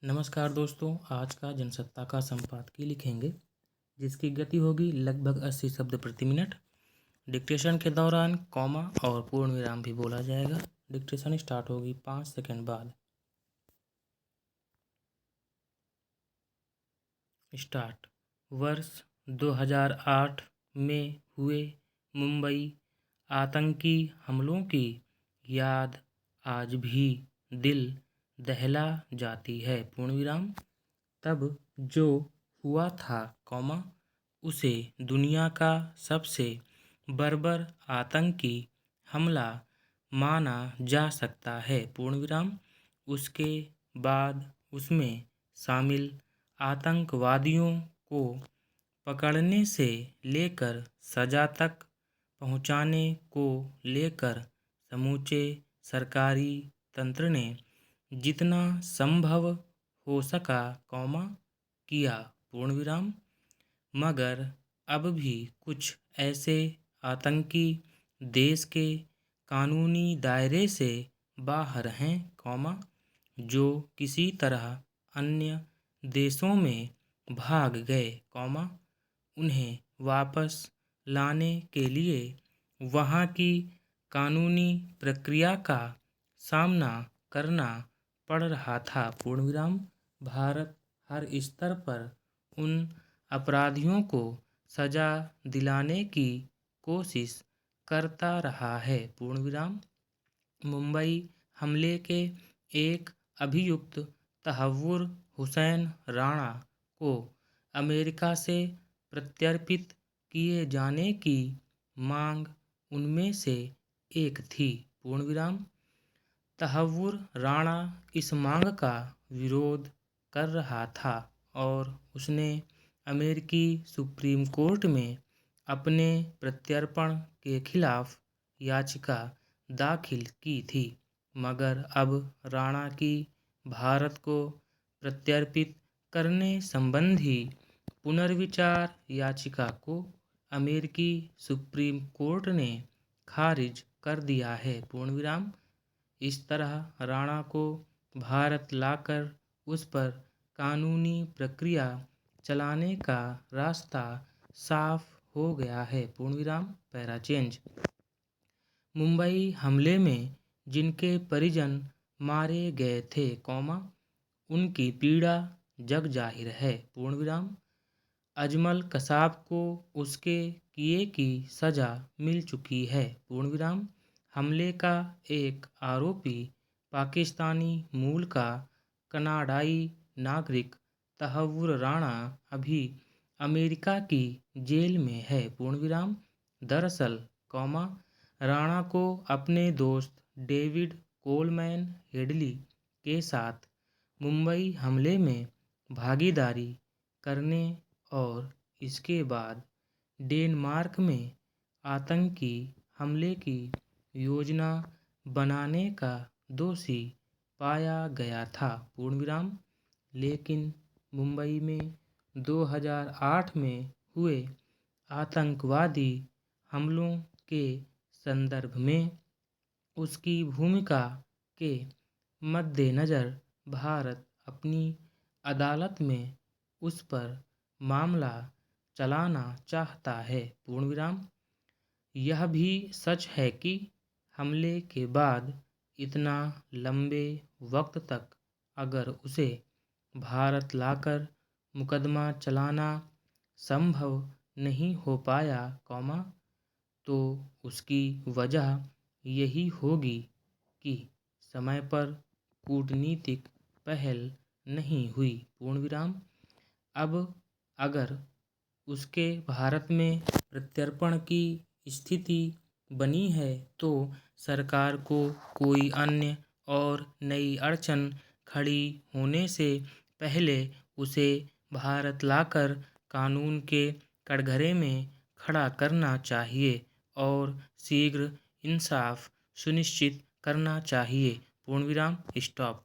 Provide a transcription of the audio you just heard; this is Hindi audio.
नमस्कार दोस्तों, आज का जनसत्ता का संपादकीय लिखेंगे जिसकी गति होगी लगभग 80 शब्द प्रति मिनट। डिक्टेशन के दौरान कॉमा और पूर्ण विराम भी बोला जाएगा। डिक्टेशन स्टार्ट होगी 5 सेकंड बाद। स्टार्ट। वर्ष 2008 में हुए मुंबई आतंकी हमलों की याद आज भी दिल दहला जाती है। पूर्ण विराम। तब जो हुआ था कॉमा उसे दुनिया का सबसे बर्बर आतंकी हमला माना जा सकता है। पूर्ण विराम। उसके बाद उसमें शामिल आतंकवादियों को पकड़ने से लेकर सजा तक पहुंचाने को लेकर समूचे सरकारी तंत्र ने जितना संभव हो सका कॉमा किया। पूर्ण विराम। मगर अब भी कुछ ऐसे आतंकी देश के कानूनी दायरे से बाहर हैं कॉमा जो किसी तरह अन्य देशों में भाग गए कॉमा उन्हें वापस लाने के लिए वहाँ की कानूनी प्रक्रिया का सामना करना पड़ रहा था। पूर्ण विराम। भारत हर स्तर पर उन अपराधियों को सजा दिलाने की कोशिश करता रहा है। पूर्ण विराम। मुंबई हमले के एक अभियुक्त तहव्वुर हुसैन राणा को अमेरिका से प्रत्यर्पित किए जाने की मांग उनमें से एक थी। पूर्ण विराम। तहव्वुर राणा इस मांग का विरोध कर रहा था और उसने अमेरिकी सुप्रीम कोर्ट में अपने प्रत्यर्पण के खिलाफ याचिका दाखिल की थी। मगर अब राणा की भारत को प्रत्यर्पित करने संबंधी पुनर्विचार याचिका को अमेरिकी सुप्रीम कोर्ट ने खारिज कर दिया है। पूर्ण विराम। इस तरह राणा को भारत लाकर उस पर कानूनी प्रक्रिया चलाने का रास्ता साफ हो गया है। पूर्ण विराम। Para change. मुंबई हमले में जिनके परिजन मारे गए थे कॉमा उनकी पीड़ा जग जाहिर है। पूर्ण विराम। अजमल कसाब को उसके किए की सजा मिल चुकी है। पूर्ण विराम। हमले का एक आरोपी पाकिस्तानी मूल का कनाडाई नागरिक तहव्वुर राणा अभी अमेरिका की जेल में है। पूर्ण विराम। दरअसल कॉमा राणा को अपने दोस्त डेविड कोलमैन हेडली के साथ मुंबई हमले में भागीदारी करने और इसके बाद डेनमार्क में आतंकी हमले की योजना बनाने का दोषी पाया गया था। पूर्ण विराम। लेकिन मुंबई में 2008 में हुए आतंकवादी हमलों के संदर्भ में उसकी भूमिका के मद्देनज़र भारत अपनी अदालत में उस पर मामला चलाना चाहता है। पूर्ण विराम। यह भी सच है कि हमले के बाद इतना लंबे वक्त तक अगर उसे भारत लाकर मुकदमा चलाना संभव नहीं हो पाया कॉमा तो उसकी वजह यही होगी कि समय पर कूटनीतिक पहल नहीं हुई। पूर्ण विराम। अब अगर उसके भारत में प्रत्यर्पण की स्थिति बनी है तो सरकार को कोई अन्य और नई अड़चन खड़ी होने से पहले उसे भारत लाकर कानून के कटघरे में खड़ा करना चाहिए और शीघ्र इंसाफ सुनिश्चित करना चाहिए। पूर्ण विराम। स्टॉप।